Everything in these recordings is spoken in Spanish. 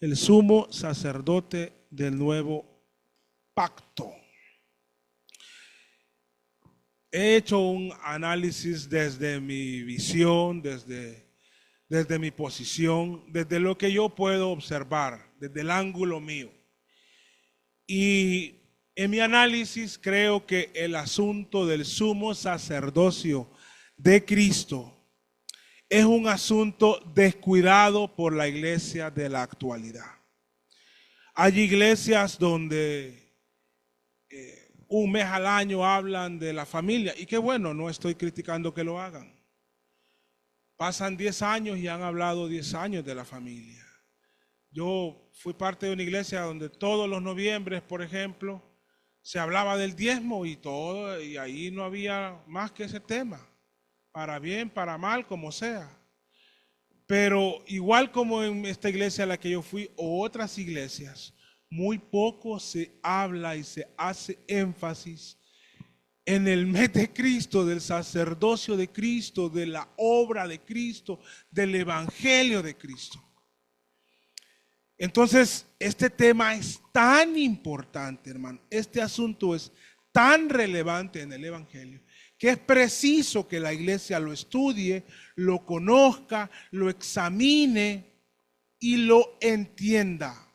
el sumo sacerdote del nuevo pacto. He hecho un análisis desde mi visión, desde mi posición, desde lo que yo puedo observar, desde el ángulo mío. Y en mi análisis creo que el asunto del sumo sacerdocio de Cristo es un asunto descuidado por la iglesia de la actualidad. Hay iglesias donde un mes al año hablan de la familia, y qué bueno, no estoy criticando que lo hagan. Pasan 10 años y han hablado 10 años de la familia. Yo fui parte de una iglesia donde todos los noviembres, por ejemplo, se hablaba del diezmo y todo, y ahí no había más que ese tema, para bien, para mal, como sea. Pero igual como en esta iglesia a la que yo fui o otras iglesias, muy poco se habla y se hace énfasis en el mes de Cristo, del sacerdocio de Cristo, de la obra de Cristo, del evangelio de Cristo. Entonces, este tema es tan importante, hermano. Este asunto es tan relevante en el evangelio que es preciso que la iglesia lo estudie, lo conozca, lo examine y lo entienda.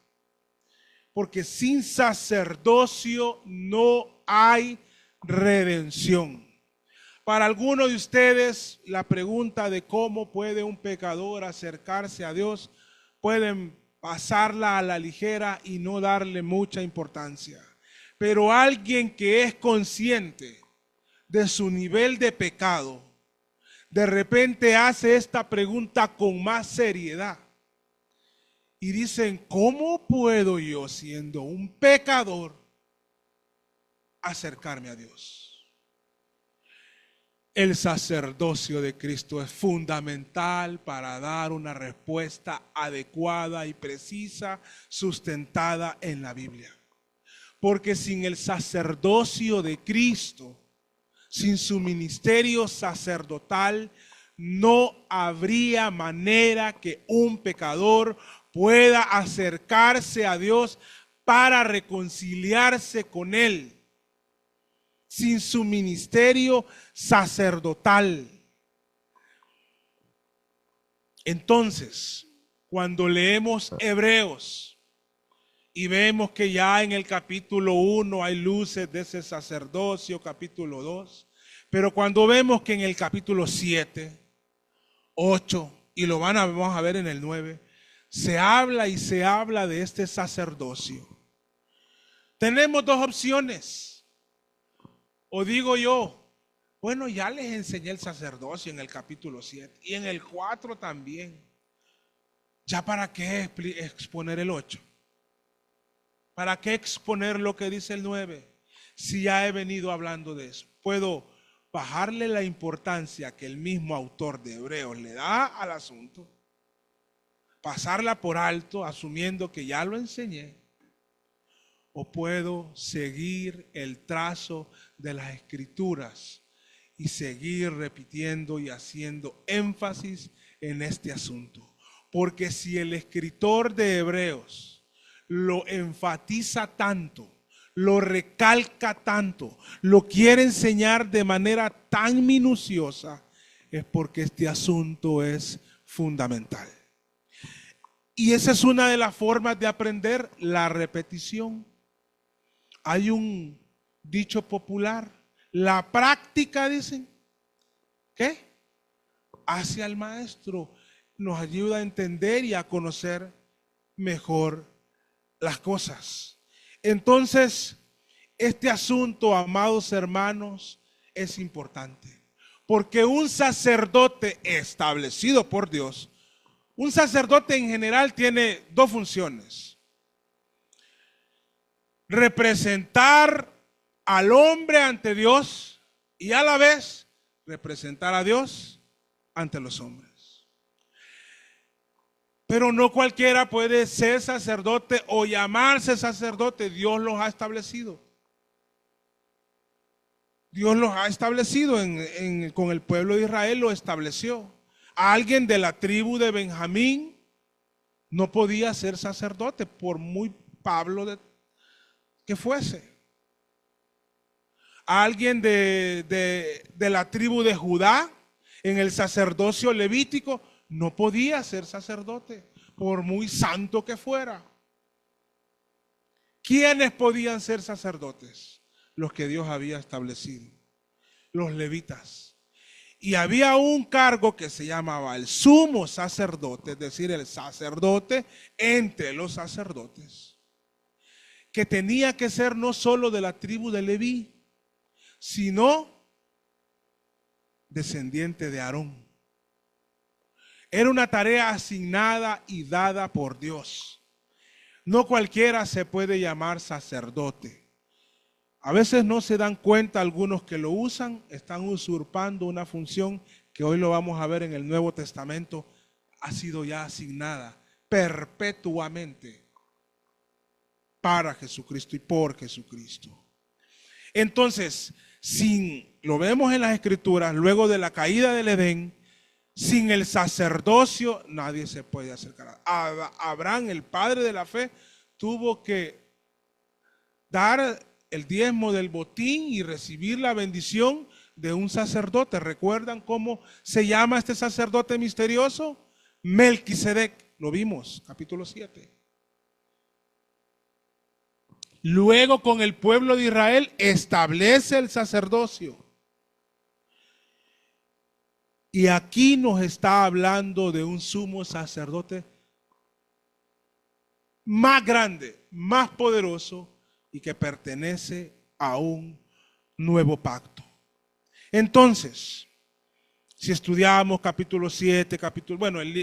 Porque sin sacerdocio no hay redención. Para algunos de ustedes, la pregunta de cómo puede un pecador acercarse a Dios, pueden pasarla a la ligera y no darle mucha importancia. Pero alguien que es consciente de su nivel de pecado, de repente hace esta pregunta con más seriedad. Y dicen, ¿cómo puedo yo, siendo un pecador, acercarme a Dios? El sacerdocio de Cristo es fundamental para dar una respuesta adecuada y precisa, sustentada en la Biblia. Porque sin el sacerdocio de Cristo, sin su ministerio sacerdotal, no habría manera que un pecador pueda acercarse a Dios para reconciliarse con Él. Sin su ministerio sacerdotal. Entonces, cuando leemos Hebreos y vemos que ya en el capítulo 1 hay luces de ese sacerdocio, capítulo 2, pero cuando vemos que en el capítulo 7, 8, y vamos a ver en el 9, se habla y se habla de este sacerdocio. Tenemos dos opciones. O digo yo, bueno, ya les enseñé el sacerdocio en el capítulo 7 y en el 4 también. ¿Ya para qué exponer el 8? ¿Para qué exponer lo que dice el 9? Si ya he venido hablando de eso. Puedo bajarle la importancia que el mismo autor de Hebreos le da al asunto, pasarla por alto asumiendo que ya lo enseñé, o puedo seguir el trazo de las escrituras y seguir repitiendo y haciendo énfasis en este asunto. Porque si el escritor de Hebreos lo enfatiza tanto, lo recalca tanto, lo quiere enseñar de manera tan minuciosa, es porque este asunto es fundamental. Y esa es una de las formas de aprender, la repetición. Hay un dicho popular, la práctica, dicen, ¿qué? Hace al maestro, nos ayuda a entender y a conocer mejor las cosas. Entonces, este asunto, amados hermanos, es importante, porque un sacerdote establecido por Dios, un sacerdote en general tiene dos funciones: representar al hombre ante Dios y a la vez representar a Dios ante los hombres. Pero no cualquiera puede ser sacerdote o llamarse sacerdote. Dios los ha establecido. Dios los ha establecido con el pueblo de Israel, lo estableció. A alguien de la tribu de Benjamín no podía ser sacerdote por muy Pablo que fuese. Alguien de la tribu de Judá en el sacerdocio levítico no podía ser sacerdote por muy santo que fuera. ¿Quiénes podían ser sacerdotes? Los que Dios había establecido, los levitas. Y había un cargo que se llamaba el sumo sacerdote, es decir, el sacerdote entre los sacerdotes, que tenía que ser no solo de la tribu de Leví, sino descendiente de Aarón. Era una tarea asignada y dada por Dios. No cualquiera se puede llamar sacerdote. A veces no se dan cuenta algunos que lo usan, están usurpando una función que hoy lo vamos a ver en el Nuevo Testamento, ha sido ya asignada perpetuamente para Jesucristo y por Jesucristo. Entonces, lo vemos en las Escrituras, luego de la caída del Edén, sin el sacerdocio nadie se puede acercar. Abraham, el padre de la fe, tuvo que dar el diezmo del botín y recibir la bendición de un sacerdote. ¿Recuerdan cómo se llama este sacerdote misterioso? Melquisedec, lo vimos, capítulo 7. Luego con el pueblo de Israel establece el sacerdocio. Y aquí nos está hablando de un sumo sacerdote más grande, más poderoso y que pertenece a un nuevo pacto. Entonces, si estudiamos capítulo 7,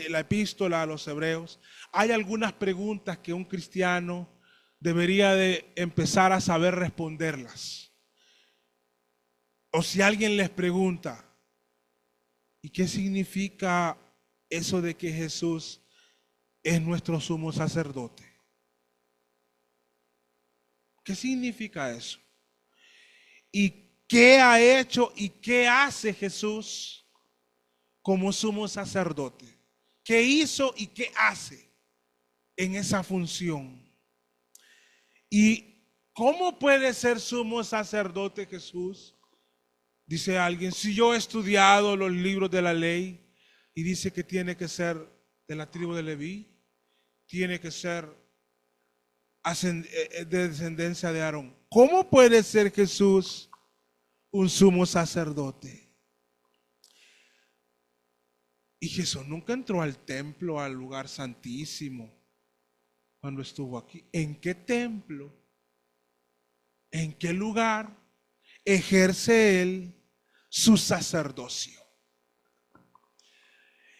la epístola a los Hebreos, hay algunas preguntas que un cristiano debería de empezar a saber responderlas. O si alguien les pregunta, ¿y qué significa eso de que Jesús es nuestro sumo sacerdote? ¿Qué significa eso? ¿Y qué ha hecho y qué hace Jesús como sumo sacerdote? ¿Qué hizo y qué hace en esa función? ¿Y cómo puede ser sumo sacerdote Jesús? Dice alguien, si yo he estudiado los libros de la ley y dice que tiene que ser de la tribu de Leví, tiene que ser de descendencia de Aarón. ¿Cómo puede ser Jesús un sumo sacerdote? Y Jesús nunca entró al templo, al lugar santísimo, cuando estuvo aquí. ¿En qué templo? ¿En qué lugar ejerce él su sacerdocio?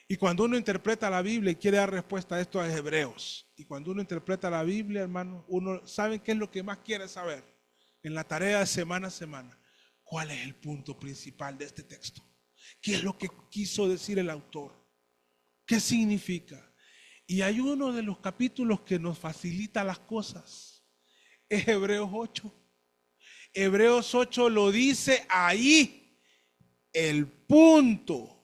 Y cuando uno interpreta la Biblia y quiere dar respuesta a esto a Hebreos, y cuando uno interpreta la Biblia, hermano, uno sabe qué es lo que más quiere saber en la tarea de semana a semana. ¿Cuál es el punto principal de este texto? ¿Qué es lo que quiso decir el autor? ¿Qué significa? Y hay uno de los capítulos que nos facilita las cosas. Es Hebreos 8. Hebreos 8 lo dice ahí. El punto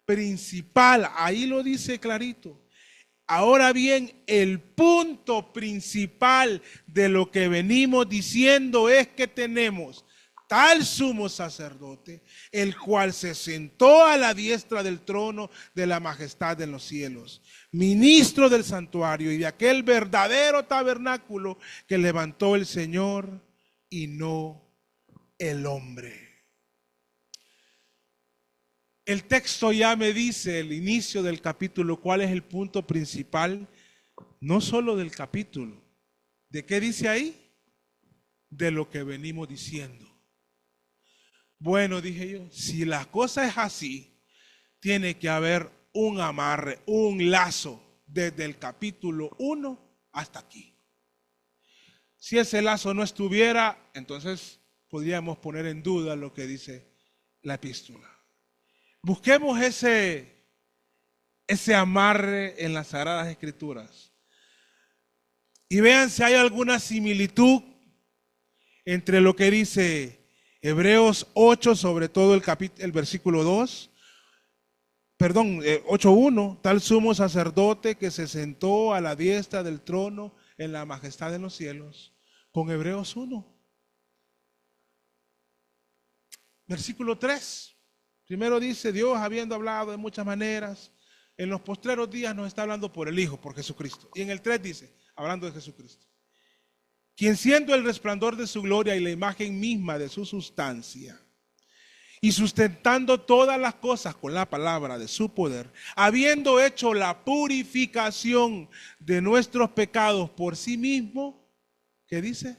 principal, ahí lo dice clarito. Ahora bien, el punto principal de lo que venimos diciendo es que tenemos tal sumo sacerdote, el cual se sentó a la diestra del trono de la majestad en los cielos, ministro del santuario y de aquel verdadero tabernáculo que levantó el Señor y no el hombre. El texto ya me dice, el inicio del capítulo, cuál es el punto principal, no solo del capítulo. ¿De qué dice ahí? De lo que venimos diciendo. Bueno, dije yo, si la cosa es así, tiene que haber un amarre, un lazo desde el capítulo 1 hasta aquí. Si ese lazo no estuviera, entonces podríamos poner en duda lo que dice la epístola. Busquemos ese amarre en las Sagradas Escrituras y vean si hay alguna similitud entre lo que dice Hebreos 8, sobre todo el versículo 2, 8:1, tal sumo sacerdote que se sentó a la diestra del trono en la majestad de los cielos, con Hebreos 1. Versículo 3, primero dice, Dios habiendo hablado de muchas maneras, en los postreros días nos está hablando por el Hijo, por Jesucristo. Y en el 3 dice, hablando de Jesucristo, quien siendo el resplandor de su gloria y la imagen misma de su sustancia, y sustentando todas las cosas con la palabra de su poder, habiendo hecho la purificación de nuestros pecados por sí mismo, ¿qué dice?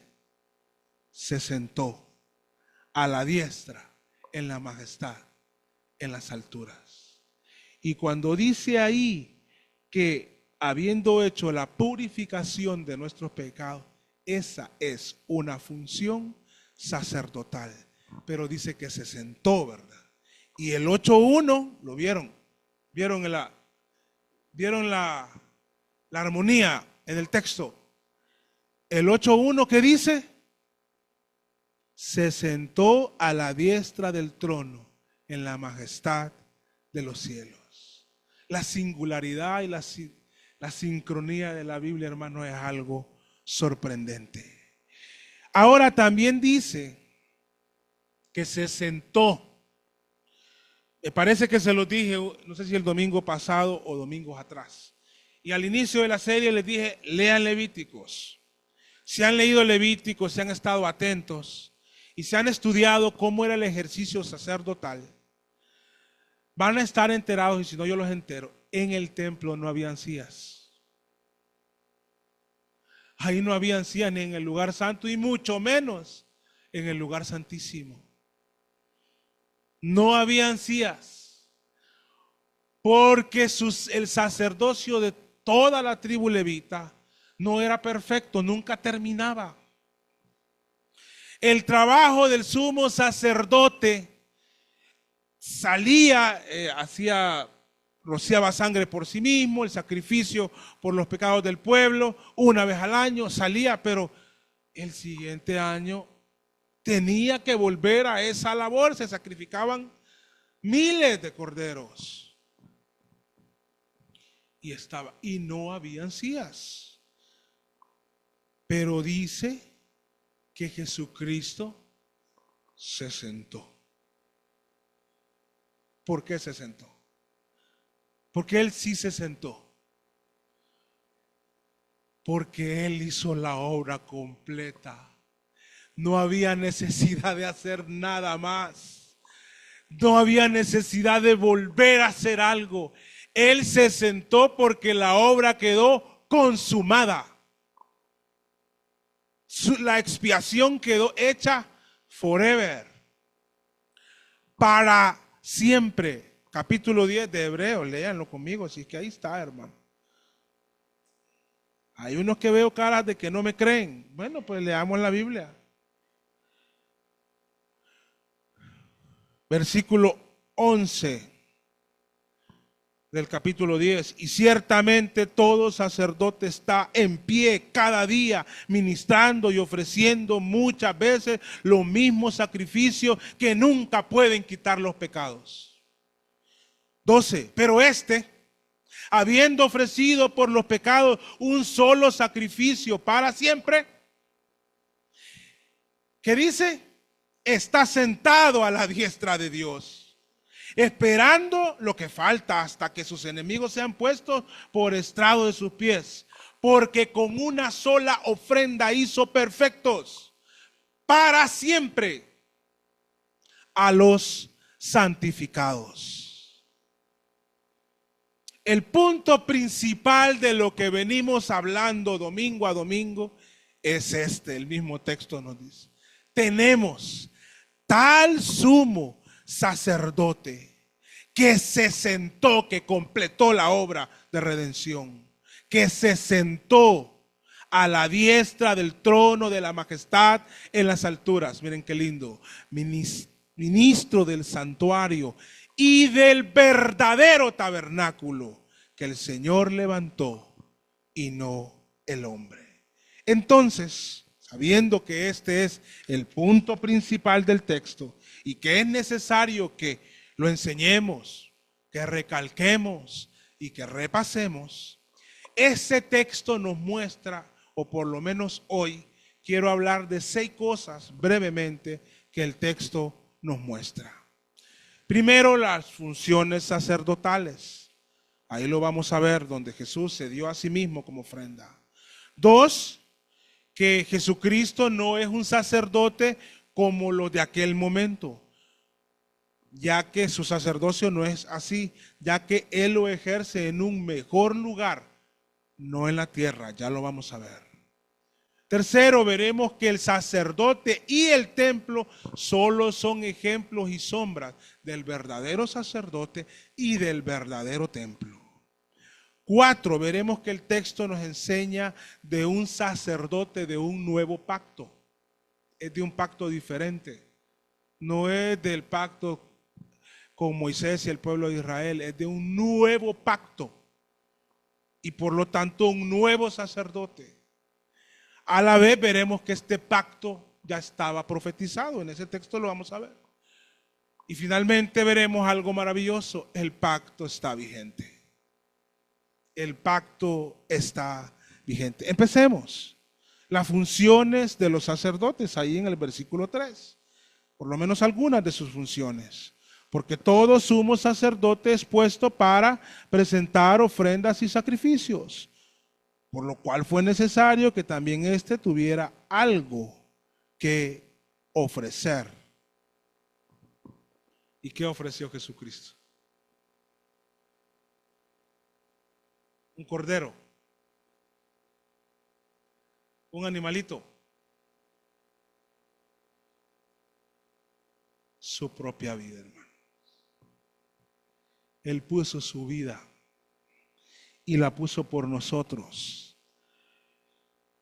Se sentó a la diestra en la majestad, en las alturas. Y cuando dice ahí que habiendo hecho la purificación de nuestros pecados, esa es una función sacerdotal. Pero dice que se sentó, ¿verdad? Y el 8:1, ¿lo vieron? ¿Vieron la armonía en el texto? El 8:1 que dice, se sentó a la diestra del trono en la majestad de los cielos. La singularidad y la sincronía de la Biblia, hermano, es algo sorprendente. Ahora también dice que se sentó. Me parece que se lo dije, no sé si el domingo pasado o domingos atrás. Y al inicio de la serie les dije, lean Levíticos. Si han leído Levíticos, si han estado atentos y se han estudiado cómo era el ejercicio sacerdotal, van a estar enterados, y si no yo los entero, en el templo no habían sillas. Ahí no habían sillas ni en el lugar santo y mucho menos en el lugar santísimo. No habían sillas, porque el sacerdocio de toda la tribu levita no era perfecto, nunca terminaba. El trabajo del sumo sacerdote salía, rociaba sangre por sí mismo, el sacrificio por los pecados del pueblo, una vez al año salía, pero el siguiente año tenía que volver a esa labor. Se sacrificaban miles de corderos y no habían sillas. Pero dice que Jesucristo se sentó. ¿Por qué se sentó? Porque Él sí se sentó. Porque Él hizo la obra completa. No había necesidad de hacer nada más. No había necesidad de volver a hacer algo. Él se sentó porque la obra quedó consumada. La expiación quedó hecha forever. Para siempre. Capítulo 10 de Hebreos, léanlo conmigo, si es que ahí está, hermano. Hay unos que veo caras de que no me creen. Bueno, pues leamos la Biblia. Versículo 11 del capítulo 10. Y ciertamente todo sacerdote está en pie cada día, ministrando y ofreciendo muchas veces los mismos sacrificios que nunca pueden quitar los pecados. 12. Pero habiendo ofrecido por los pecados un solo sacrificio para siempre, ¿qué dice? Está sentado a la diestra de Dios, esperando lo que falta hasta que sus enemigos sean puestos por estrado de sus pies. Porque con una sola ofrenda hizo perfectos para siempre a los santificados. El punto principal de lo que venimos hablando domingo a domingo es el mismo texto nos dice. Tenemos tal sumo sacerdote que se sentó, que completó la obra de redención, que se sentó a la diestra del trono de la majestad en las alturas. Miren qué lindo. Ministro del santuario y del verdadero tabernáculo que el Señor levantó y no el hombre. Entonces, sabiendo que este es el punto principal del texto y que es necesario que lo enseñemos, que recalquemos y que repasemos, ese texto nos muestra, o por lo menos hoy, quiero hablar de 6 cosas brevemente que el texto nos muestra. Primero, las funciones sacerdotales. Ahí lo vamos a ver, donde Jesús se dio a sí mismo como ofrenda. 2, que Jesucristo no es un sacerdote como los de aquel momento, ya que su sacerdocio no es así, ya que Él lo ejerce en un mejor lugar, no en la tierra, ya lo vamos a ver. Tercero, veremos que el sacerdote y el templo solo son ejemplos y sombras del verdadero sacerdote y del verdadero templo. 4, veremos que el texto nos enseña de un sacerdote de un nuevo pacto. Es de un pacto diferente. No es del pacto con Moisés y el pueblo de Israel, es de un nuevo pacto. Y por lo tanto un nuevo sacerdote. A la vez veremos que este pacto ya estaba profetizado. En ese texto lo vamos a ver. Y finalmente veremos algo maravilloso. El pacto está vigente. El pacto está vigente. Empecemos. Las funciones de los sacerdotes, ahí en el versículo 3. Por lo menos algunas de sus funciones. Porque todo sumo sacerdote es puesto para presentar ofrendas y sacrificios. Por lo cual fue necesario que también éste tuviera algo que ofrecer. ¿Y qué ofreció Jesucristo? Un cordero, un animalito, su propia vida, hermano. Él puso su vida y la puso por nosotros.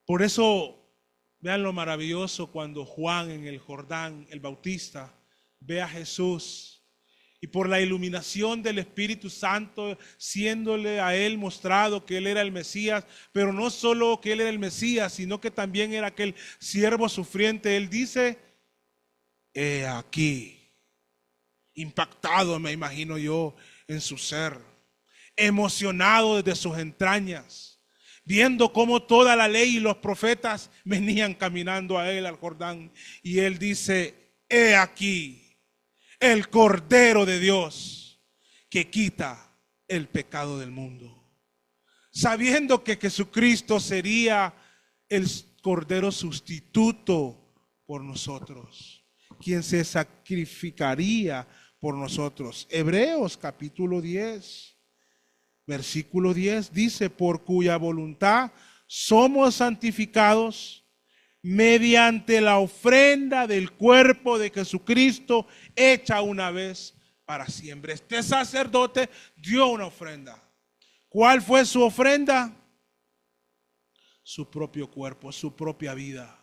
Por eso, vean lo maravilloso cuando Juan en el Jordán, el Bautista, ve a Jesús y por la iluminación del Espíritu Santo, siéndole a él mostrado que él era el Mesías, pero no solo que él era el Mesías, sino que también era aquel siervo sufriente. Él dice, he aquí, impactado me imagino yo en su ser, emocionado desde sus entrañas, viendo cómo toda la ley y los profetas venían caminando a él al Jordán. Y él dice, he aquí el Cordero de Dios que quita el pecado del mundo. Sabiendo que Jesucristo sería el Cordero sustituto por nosotros, quien se sacrificaría por nosotros. Hebreos capítulo 10, versículo 10 dice, por cuya voluntad somos santificados mediante la ofrenda del cuerpo de Jesucristo hecha una vez para siempre. Este sacerdote dio una ofrenda. ¿Cuál fue su ofrenda? Su propio cuerpo, su propia vida,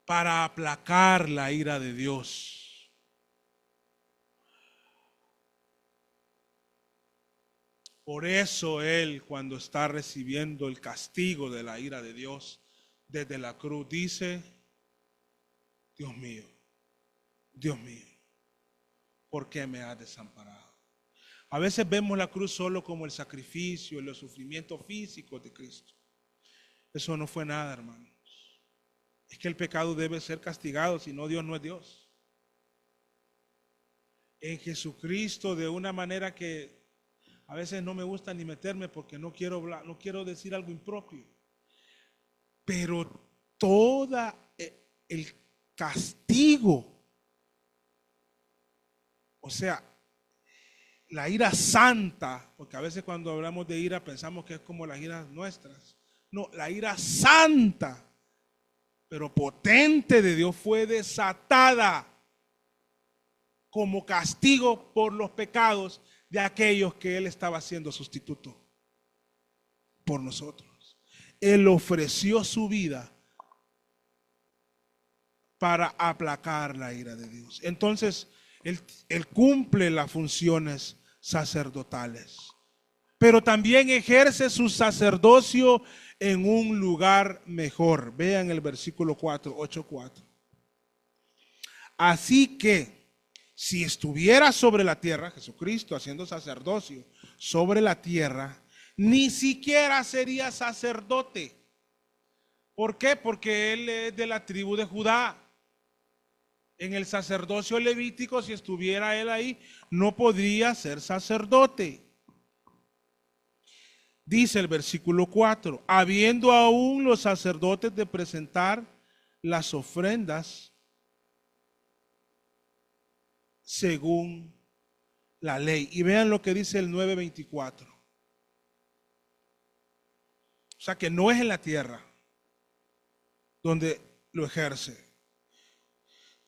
para aplacar la ira de Dios. Por eso él, cuando está recibiendo el castigo de la ira de Dios desde la cruz, dice, Dios mío, ¿por qué me has desamparado? A veces vemos la cruz solo como el sacrificio y los sufrimientos físicos de Cristo. Eso no fue nada, hermanos. Es que el pecado debe ser castigado, si no, Dios no es Dios. En Jesucristo, de una manera que a veces no me gusta ni meterme porque no quiero hablar, no quiero decir algo impropio. Pero todo el castigo, o sea, la ira santa, porque a veces cuando hablamos de ira pensamos que es como las iras nuestras. No, la ira santa, pero potente de Dios, fue desatada como castigo por los pecados de aquellos que Él estaba haciendo sustituto por nosotros. Él ofreció su vida para aplacar la ira de Dios. Entonces, él cumple las funciones sacerdotales, pero también ejerce su sacerdocio en un lugar mejor. Vean el versículo 4, 8:4. Así que, si estuviera sobre la tierra, Jesucristo haciendo sacerdocio sobre la tierra, ni siquiera sería sacerdote. ¿Por qué? Porque él es de la tribu de Judá. En el sacerdocio levítico, si estuviera él ahí, no podría ser sacerdote. Dice el versículo 4, habiendo aún los sacerdotes de presentar las ofrendas según la ley. Y vean lo que dice el 9:24. O sea que no es en la tierra donde lo ejerce,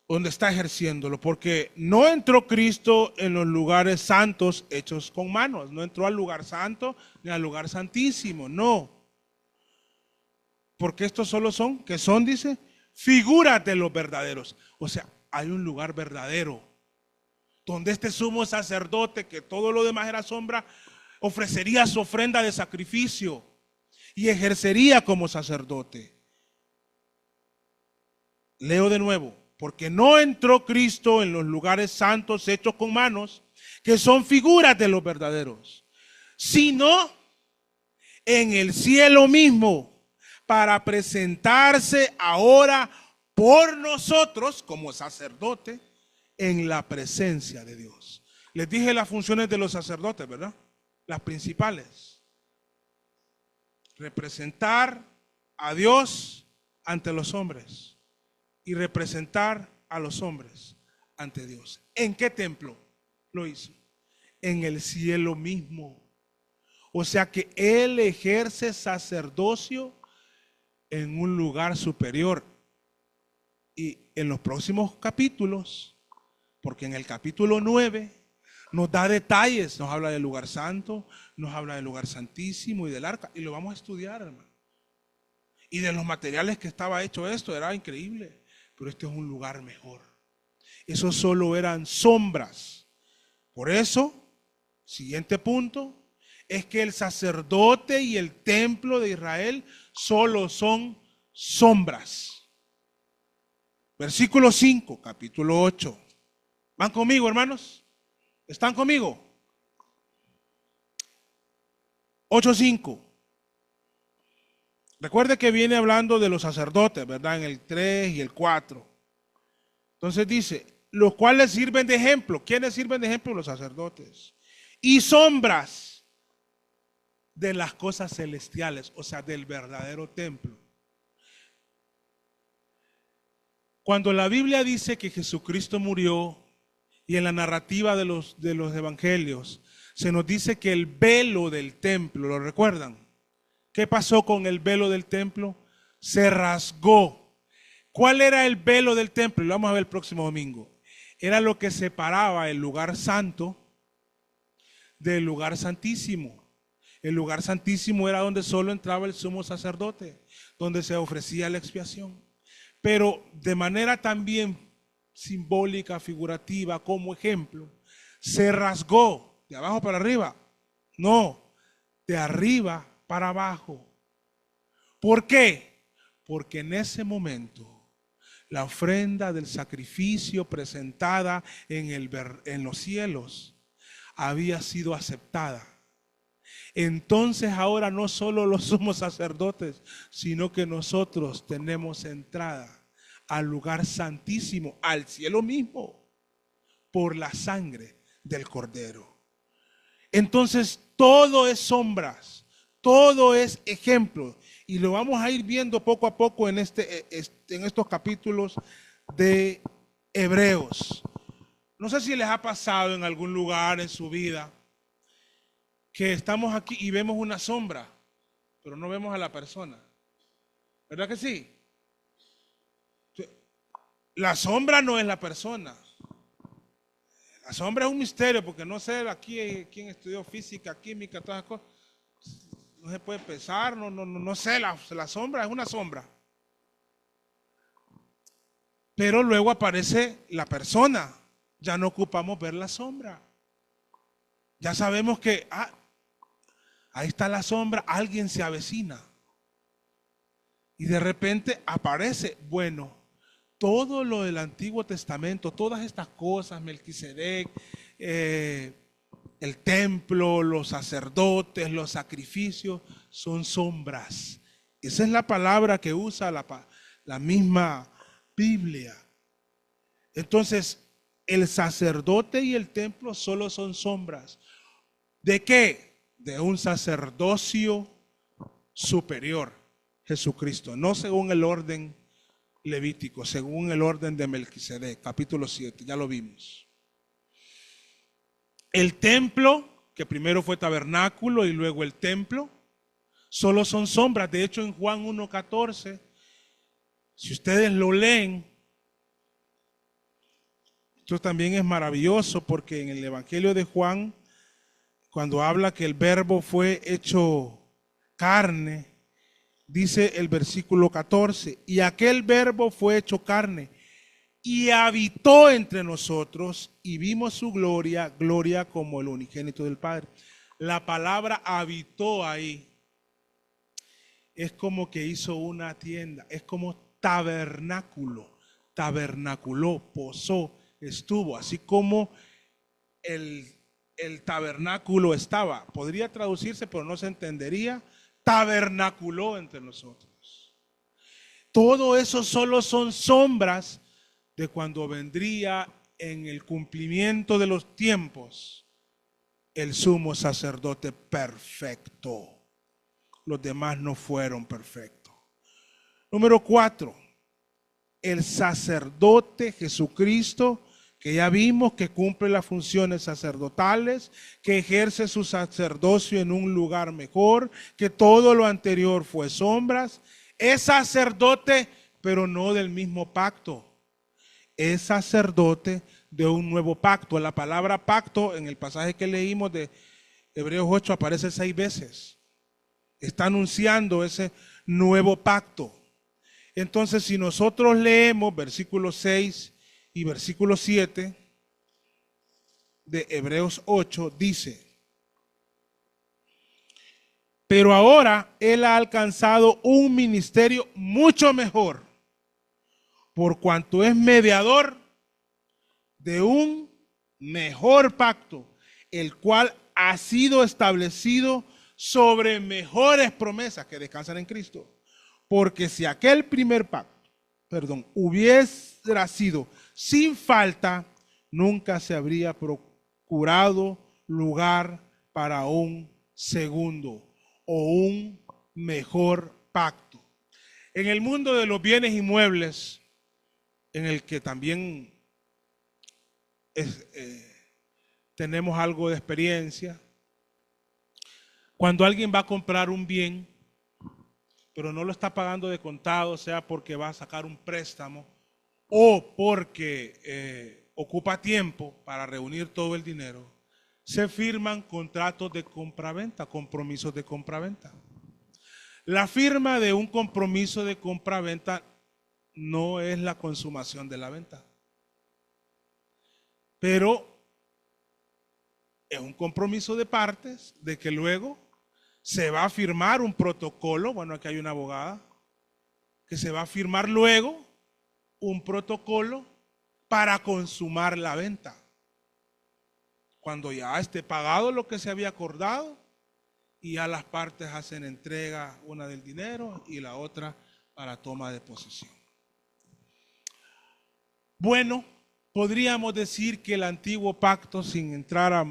donde está ejerciéndolo, porque no entró Cristo en los lugares santos hechos con manos, no entró al lugar santo ni al lugar santísimo, no, porque estos solo son, que son, dice, figuras de los verdaderos. O sea, hay un lugar verdadero donde este sumo sacerdote, que todo lo demás era sombra, ofrecería su ofrenda de sacrificio y ejercería como sacerdote. Leo de nuevo, porque no entró Cristo en los lugares santos hechos con manos, que son figuras de los verdaderos, sino en el cielo mismo, para presentarse ahora por nosotros como sacerdote en la presencia de Dios. Les dije las funciones de los sacerdotes, ¿verdad? Las principales: representar a Dios ante los hombres y representar a los hombres ante Dios. ¿En qué templo lo hizo? En el cielo mismo. O sea que él ejerce sacerdocio en un lugar superior. Y en los próximos capítulos, porque en el capítulo 9 nos da detalles, nos habla del lugar santo, nos habla del lugar santísimo y del arca, y lo vamos a estudiar, hermano. Y de los materiales que estaba hecho esto, era increíble. Pero este es un lugar mejor. Eso solo eran sombras. Por eso, siguiente punto, es que el sacerdote y el templo de Israel solo son sombras. Versículo 5, capítulo 8. ¿Van conmigo, hermanos? ¿Están conmigo? 8:5. Recuerde que viene hablando de los sacerdotes, ¿verdad? En el 3 y el 4. Entonces dice, los cuales sirven de ejemplo. ¿Quiénes sirven de ejemplo? Los sacerdotes. Y sombras de las cosas celestiales, o sea, del verdadero templo. Cuando la Biblia dice que Jesucristo murió, y en la narrativa de los evangelios, se nos dice que el velo del templo, ¿lo recuerdan? ¿Qué pasó con el velo del templo? Se rasgó. ¿Cuál era el velo del templo? Lo vamos a ver el próximo domingo. Era lo que separaba el lugar santo del lugar santísimo. El lugar santísimo era donde solo entraba el sumo sacerdote, donde se ofrecía la expiación. Pero de manera también simbólica, figurativa, como ejemplo, se rasgó de abajo para arriba. No, de arriba para abajo. ¿Por qué? Porque en ese momento la ofrenda del sacrificio presentada en los cielos había sido aceptada. Entonces ahora no solo los sumos sacerdotes, sino que nosotros tenemos entrada al lugar santísimo, al cielo mismo, por la sangre del Cordero. Entonces todo es sombras, todo es ejemplo, y lo vamos a ir viendo poco a poco en estos capítulos de Hebreos. No sé si les ha pasado en algún lugar en su vida que estamos aquí y vemos una sombra, pero no vemos a la persona. ¿Verdad que sí? La sombra no es la persona. La sombra es un misterio, porque no sé aquí quién estudió física, química, todas las cosas. No se puede pesar, no sé, la sombra es una sombra. Pero luego aparece la persona. Ya no ocupamos ver la sombra. Ya sabemos que ahí está la sombra, alguien se avecina. Y de repente aparece, bueno, todo lo del Antiguo Testamento, todas estas cosas, Melquisedec, el templo, los sacerdotes, los sacrificios, son sombras. Esa es la palabra que usa la misma Biblia. Entonces, el sacerdote y el templo solo son sombras. ¿De qué? De un sacerdocio superior, Jesucristo, no según el orden levítico, según el orden de Melquisedec, capítulo 7, ya lo vimos. El templo, que primero fue tabernáculo y luego el templo, solo son sombras. De hecho, en Juan 1:14, si ustedes lo leen, esto también es maravilloso, porque en el Evangelio de Juan, cuando habla que el verbo fue hecho carne, dice el versículo 14, y aquel verbo fue hecho carne y habitó entre nosotros y vimos su gloria, gloria como el unigénito del Padre. La palabra habitó ahí es como que hizo una tienda, es como tabernáculo, tabernaculó, posó, estuvo, así como el tabernáculo estaba. Podría traducirse, pero no se entendería. Tabernaculó entre nosotros. Todo eso solo son sombras de cuando vendría en el cumplimiento de los tiempos el sumo sacerdote perfecto. Los demás no fueron perfectos. Número 4, el sacerdote Jesucristo, que ya vimos que cumple las funciones sacerdotales, que ejerce su sacerdocio en un lugar mejor, que todo lo anterior fue sombras. Es sacerdote, pero no del mismo pacto. Es sacerdote de un nuevo pacto. La palabra pacto en el pasaje que leímos de Hebreos 8 aparece 6 veces. Está anunciando ese nuevo pacto. Entonces, si nosotros leemos versículo 6 y versículo 7 de Hebreos 8, dice: pero ahora Él ha alcanzado un ministerio mucho mejor, por cuanto es mediador de un mejor pacto, el cual ha sido establecido sobre mejores promesas que descansan en Cristo. Porque si aquel primer pacto, hubiera sido sin falta, nunca se habría procurado lugar para un segundo o un mejor pacto. En el mundo de los bienes inmuebles, en el que también tenemos algo de experiencia, cuando alguien va a comprar un bien, pero no lo está pagando de contado, sea porque va a sacar un préstamo o porque ocupa tiempo para reunir todo el dinero, se firman contratos de compraventa, compromisos de compraventa. La firma de un compromiso de compraventa no es la consumación de la venta, pero es un compromiso de partes de que luego se va a firmar un protocolo. Bueno, aquí hay una abogada, que se va a firmar luego un protocolo para consumar la venta. Cuando ya esté pagado lo que se había acordado y ya las partes hacen entrega, una del dinero y la otra para toma de posesión. Bueno, podríamos decir que el antiguo pacto, sin entrar a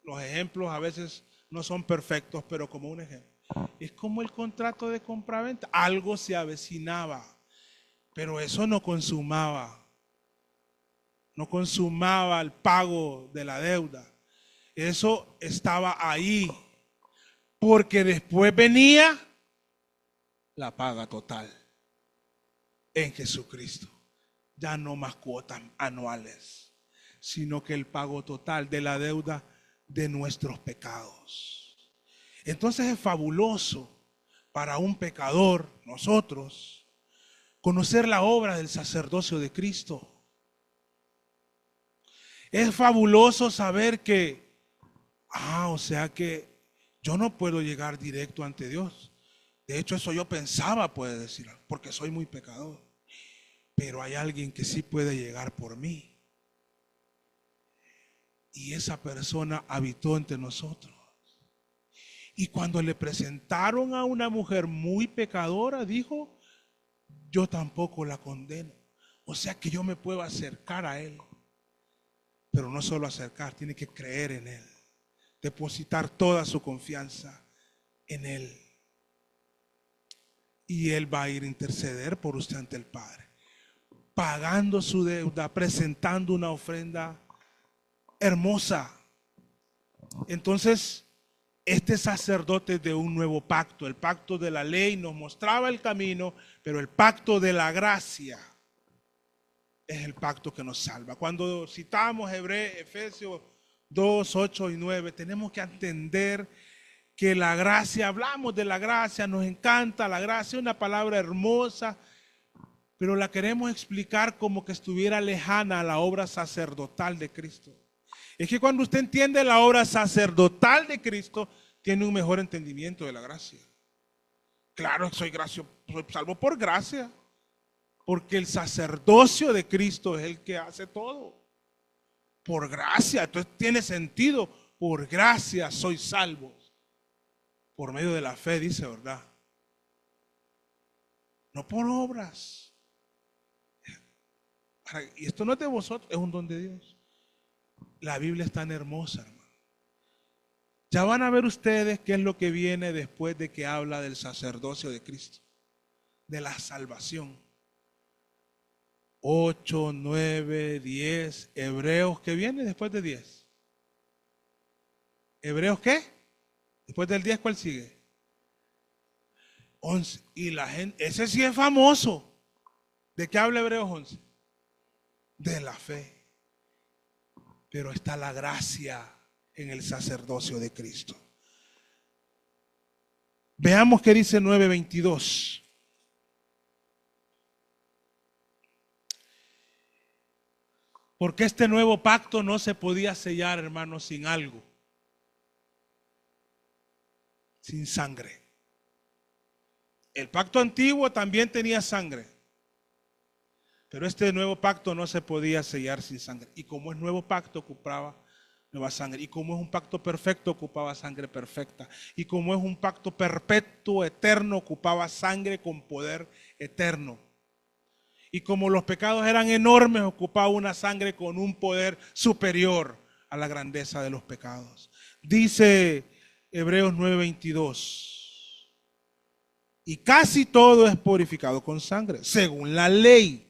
los ejemplos, a veces no son perfectos, pero como un ejemplo, es como el contrato de compraventa. Algo se avecinaba, pero eso no consumaba el pago de la deuda. Eso estaba ahí, porque después venía la paga total en Jesucristo. Ya no más cuotas anuales, sino que el pago total de la deuda de nuestros pecados. Entonces es fabuloso para un pecador, nosotros, conocer la obra del sacerdocio de Cristo. Es fabuloso saber que, o sea que yo no puedo llegar directo ante Dios. De hecho, eso yo pensaba, puede decir, porque soy muy pecador. pero hay alguien que sí puede llegar por mí. Y esa persona habitó entre nosotros. Y cuando le presentaron a una mujer muy pecadora, dijo, yo tampoco la condeno. O sea que yo me puedo acercar a él. Pero no solo acercar, tiene que creer en él. Depositar toda su confianza en él. Y él va a ir a interceder por usted ante el Padre. Pagando su deuda, presentando una ofrenda hermosa. Entonces, este sacerdote de un nuevo pacto, el pacto de la ley nos mostraba el camino, pero el pacto de la gracia es el pacto que nos salva. Cuando citamos Efesios 2, 8 y 9, tenemos que entender que la gracia, hablamos de la gracia, nos encanta la gracia, es una palabra hermosa, pero la queremos explicar como que estuviera lejana a la obra sacerdotal de Cristo. Es que cuando usted entiende la obra sacerdotal de Cristo, tiene un mejor entendimiento de la gracia. Claro, soy salvo por gracia, porque el sacerdocio de Cristo es el que hace todo. Por gracia, entonces tiene sentido. Por gracia soy salvo. Por medio de la fe, dice, ¿verdad? No por obras. Y esto no es de vosotros, es un don de Dios. La Biblia es tan hermosa, hermano. Ya van a ver ustedes qué es lo que viene después de que habla del sacerdocio de Cristo, de la salvación. 8, 9, 10, Hebreos, ¿qué viene después de 10? ¿Hebreos qué? Después del 10, ¿cuál sigue? 11. Y la gente, ese sí es famoso. ¿De qué habla Hebreos 11? De la fe. Pero está la gracia en el sacerdocio de Cristo. Veamos qué dice 9:22. Porque este nuevo pacto no se podía sellar, hermanos, sin algo. Sin sangre. El pacto antiguo también tenía sangre. Pero este nuevo pacto no se podía sellar sin sangre. Y como es nuevo pacto, ocupaba nueva sangre. Y como es un pacto perfecto, ocupaba sangre perfecta. Y como es un pacto perpetuo, eterno, ocupaba sangre con poder eterno. Y como los pecados eran enormes, ocupaba una sangre con un poder superior a la grandeza de los pecados. Dice Hebreos 9:22. Y casi todo es purificado con sangre, según la ley.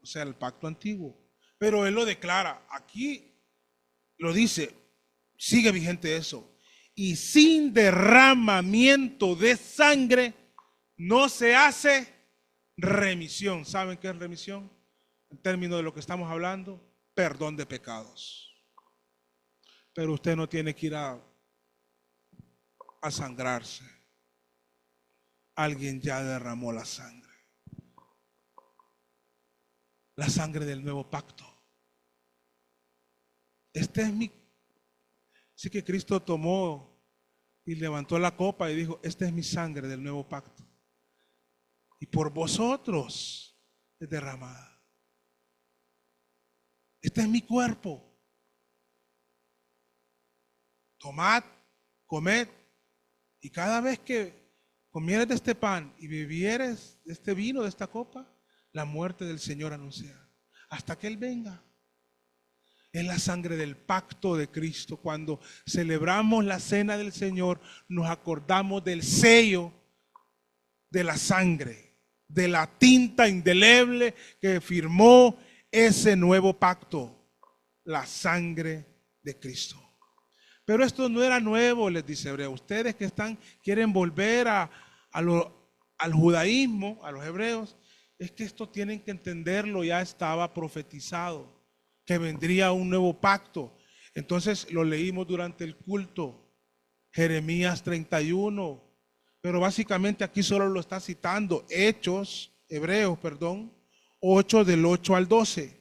O sea, el pacto antiguo. Pero él lo declara. Aquí lo dice. Sigue vigente eso. Y sin derramamiento de sangre no se hace remisión. ¿Saben qué es remisión? En términos de lo que estamos hablando, perdón de pecados. Pero usted no tiene que ir a sangrarse. Alguien ya derramó la sangre. La sangre del nuevo pacto. Este es mi. Así que Cristo tomó y levantó la copa y dijo, esta es mi sangre del nuevo pacto. Y por vosotros es derramada. Este es mi cuerpo. Tomad, comed. Y cada vez que comieres de este pan y bebieres de este vino, de esta copa, la muerte del Señor anunciar hasta que Él venga. Es la sangre del pacto de Cristo. Cuando celebramos la cena del Señor, nos acordamos del sello de la sangre, de la tinta indeleble que firmó ese nuevo pacto, la sangre de Cristo. Pero esto no era nuevo, les dice Hebreo. Ustedes que quieren volver al judaísmo, a los hebreos, es que esto tienen que entenderlo, ya estaba profetizado, que vendría un nuevo pacto. Entonces lo leímos durante el culto, Jeremías 31, pero básicamente aquí solo lo está citando, Hebreos 8 del 8 al 12.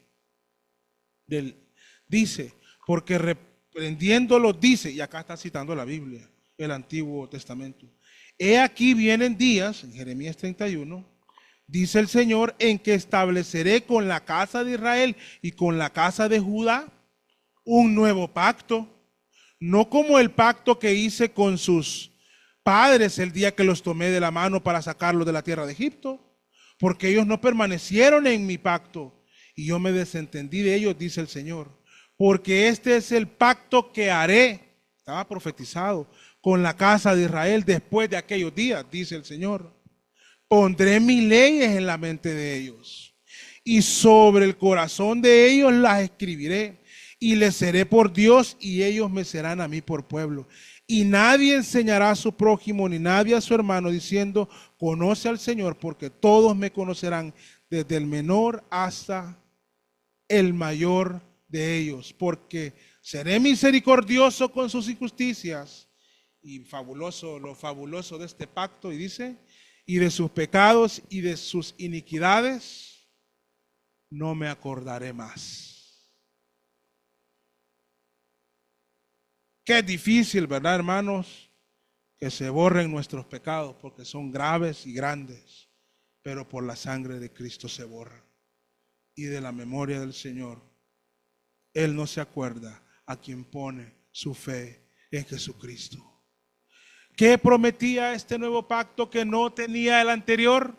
Dice, porque reprendiéndolo dice, y acá está citando la Biblia, el Antiguo Testamento. He aquí vienen días, en Jeremías 31, dice el Señor, en que estableceré con la casa de Israel y con la casa de Judá un nuevo pacto, no como el pacto que hice con sus padres el día que los tomé de la mano para sacarlos de la tierra de Egipto, porque ellos no permanecieron en mi pacto y yo me desentendí de ellos, dice el Señor. Porque este es el pacto que haré, estaba profetizado, con la casa de Israel después de aquellos días, dice el Señor. Pondré mis leyes en la mente de ellos y sobre el corazón de ellos las escribiré y les seré por Dios y ellos me serán a mí por pueblo. Y nadie enseñará a su prójimo ni nadie a su hermano diciendo, conoce al Señor, porque todos me conocerán, desde el menor hasta el mayor de ellos, porque seré misericordioso con sus injusticias. Y fabuloso, lo fabuloso de este pacto, y dice, y de sus pecados y de sus iniquidades no me acordaré más. Qué difícil, ¿verdad, hermanos? Que se borren nuestros pecados, porque son graves y grandes, pero por la sangre de Cristo se borran. Y de la memoria del Señor, Él no se acuerda a quien pone su fe en Jesucristo. ¿Qué prometía este nuevo pacto que no tenía el anterior?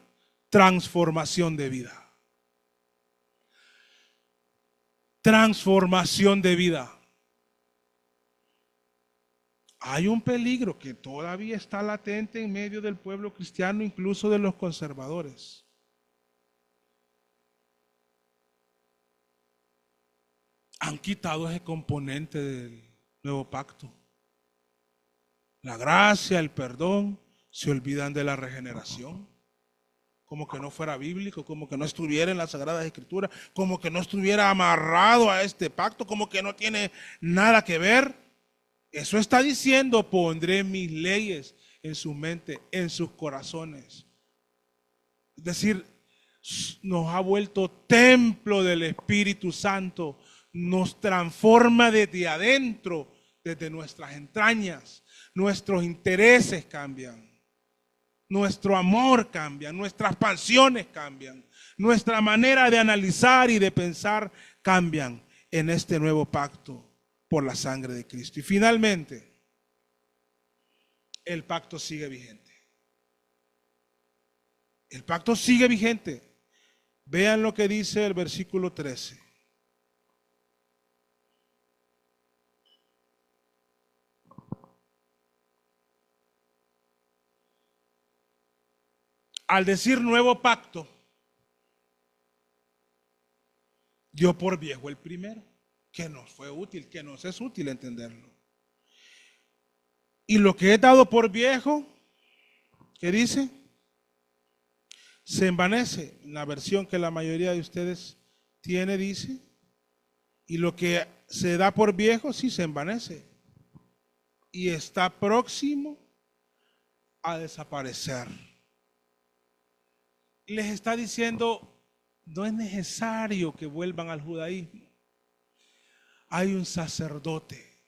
Transformación de vida. Transformación de vida. Hay un peligro que todavía está latente en medio del pueblo cristiano, incluso de los conservadores. Han quitado ese componente del nuevo pacto. La gracia, el perdón, se olvidan de la regeneración. Como que no fuera bíblico, como que no estuviera en las Sagradas Escrituras, como que no estuviera amarrado a este pacto, como que no tiene nada que ver. Eso está diciendo, pondré mis leyes en su mente, en sus corazones. Es decir, nos ha vuelto templo del Espíritu Santo, nos transforma desde adentro, desde nuestras entrañas. Nuestros intereses cambian, nuestro amor cambia, nuestras pasiones cambian, nuestra manera de analizar y de pensar cambian en este nuevo pacto por la sangre de Cristo. Y finalmente, el pacto sigue vigente. El pacto sigue vigente. Vean lo que dice el versículo 13. Al decir nuevo pacto, dio por viejo el primero, que nos fue útil, que nos es útil entenderlo. Y lo que he dado por viejo, ¿qué dice? Se envanece. En la versión que la mayoría de ustedes tiene, dice, y lo que se da por viejo, sí se envanece. Y está próximo a desaparecer. Les está diciendo, no es necesario que vuelvan al judaísmo. Hay un sacerdote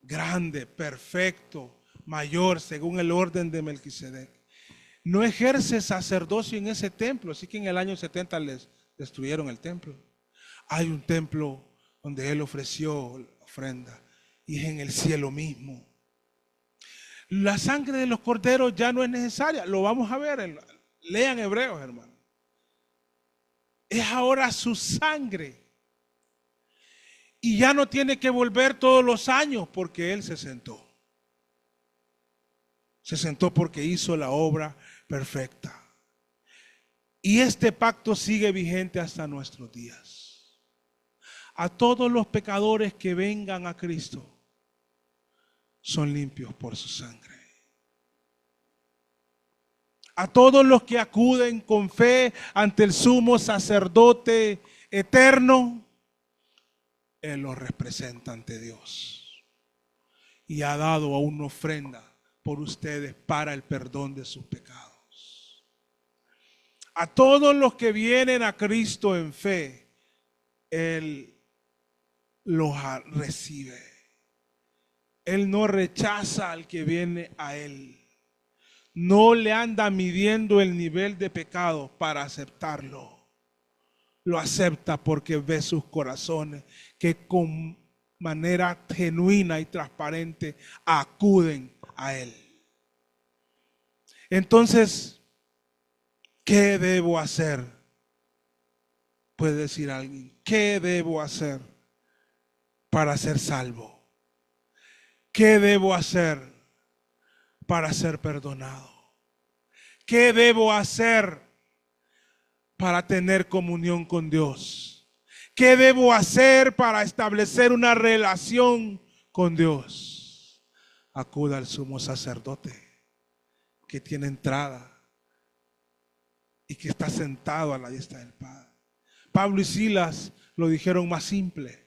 grande, perfecto, mayor, según el orden de Melquisedec. No ejerce sacerdocio en ese templo, así que en el año 70 les destruyeron el templo. Hay un templo donde él ofreció la ofrenda y es en el cielo mismo. La sangre de los corderos ya no es necesaria, lo vamos a ver, lean Hebreos, hermano. Es ahora su sangre. Y ya no tiene que volver todos los años porque Él se sentó. Se sentó porque hizo la obra perfecta. Y este pacto sigue vigente hasta nuestros días. A todos los pecadores que vengan a Cristo son limpios por su sangre. A todos los que acuden con fe ante el sumo sacerdote eterno, Él los representa ante Dios y ha dado a una ofrenda por ustedes para el perdón de sus pecados. A todos los que vienen a Cristo en fe, Él los recibe. Él no rechaza al que viene a Él. no le anda midiendo el nivel de pecado para aceptarlo. Lo acepta porque ve sus corazones que con manera genuina y transparente acuden a Él. Entonces, ¿qué debo hacer? Puede decir alguien, ¿qué debo hacer para ser salvo? ¿Qué debo hacer para ser perdonado? ¿Qué debo hacer para tener comunión con Dios? ¿Qué debo hacer para establecer una relación con Dios? Acuda al sumo sacerdote que tiene entrada y que está sentado a la diestra del Padre. Pablo y Silas lo dijeron más simple.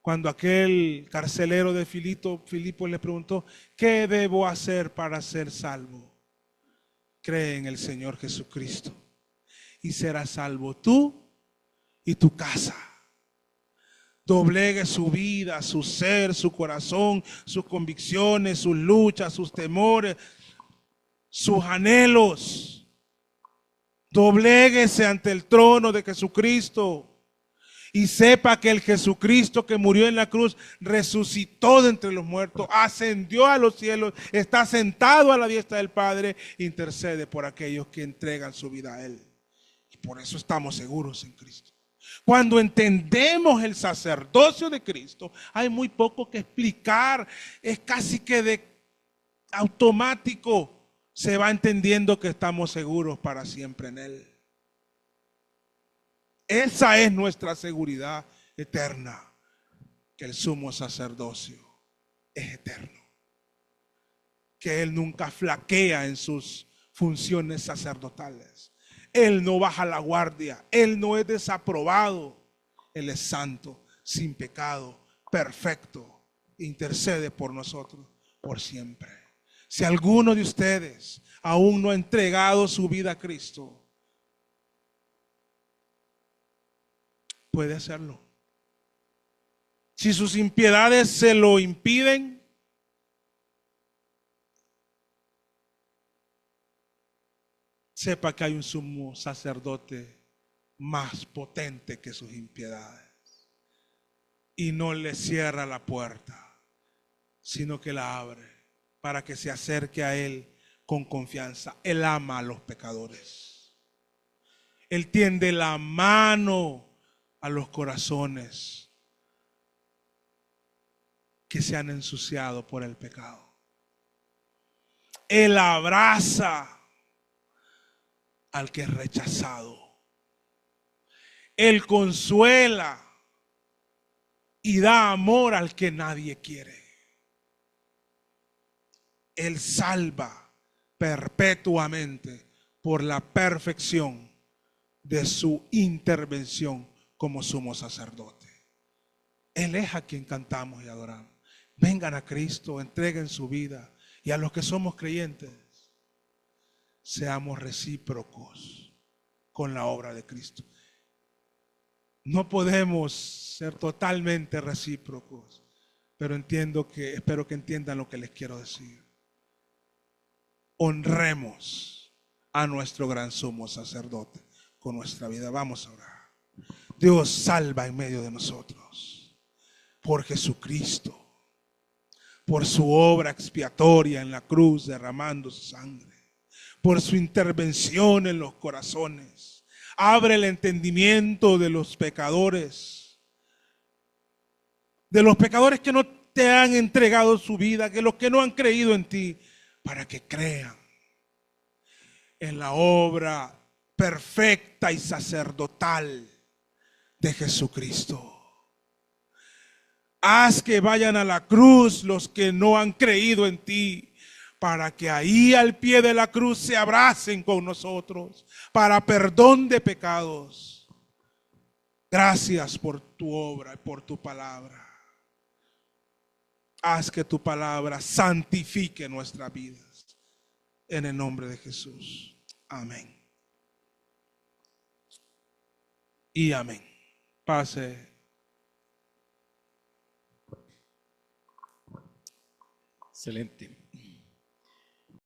Cuando aquel carcelero de Filipo le preguntó, ¿qué debo hacer para ser salvo? Cree en el Señor Jesucristo y serás salvo tú y tu casa. Doblegue su vida, su ser, su corazón, sus convicciones, sus luchas, sus temores, sus anhelos. Dobléguese ante el trono de Jesucristo y sepa que el Jesucristo que murió en la cruz resucitó de entre los muertos, ascendió a los cielos, está sentado a la diestra del Padre, intercede por aquellos que entregan su vida a Él. Y por eso estamos seguros en Cristo. Cuando entendemos el sacerdocio de Cristo, hay muy poco que explicar, es casi que de automático. Se va entendiendo que estamos seguros para siempre en Él. Esa es nuestra seguridad eterna, que el sumo sacerdocio es eterno, que Él nunca flaquea en sus funciones sacerdotales. Él no baja la guardia, Él no es desaprobado, Él es santo, sin pecado, perfecto, intercede por nosotros por siempre. Si alguno de ustedes aún no ha entregado su vida a Cristo, puede hacerlo. Si sus impiedades se lo impiden, sepa que hay un sumo sacerdote más potente que sus impiedades. Y no le cierra la puerta, sino que la abre para que se acerque a Él con confianza. Él ama a los pecadores. Él tiende la mano a los corazones que se han ensuciado por el pecado. Él abraza al que es rechazado. Él consuela y da amor al que nadie quiere. Él salva perpetuamente por la perfección de su intervención como sumo sacerdote. Él es a quien cantamos y adoramos. Vengan a Cristo, entreguen su vida. Y a los que somos creyentes, seamos recíprocos con la obra de Cristo. No podemos ser totalmente recíprocos, pero espero que entiendan lo que les quiero decir. Honremos a nuestro gran sumo sacerdote con nuestra vida. Vamos a orar. Dios, salva en medio de nosotros por Jesucristo, por su obra expiatoria en la cruz derramando su sangre, por su intervención en los corazones. Abre el entendimiento de los pecadores que no te han entregado su vida, que los que no han creído en ti, para que crean en la obra perfecta y sacerdotal de Jesucristo. Haz que vayan a la cruz los que no han creído en ti, para que ahí al pie de la cruz se abracen con nosotros para perdón de pecados. Gracias por tu obra y por tu palabra. Haz que tu palabra santifique nuestras vidas. En el nombre de Jesús. Amén. Y amén. Pase. Excelente.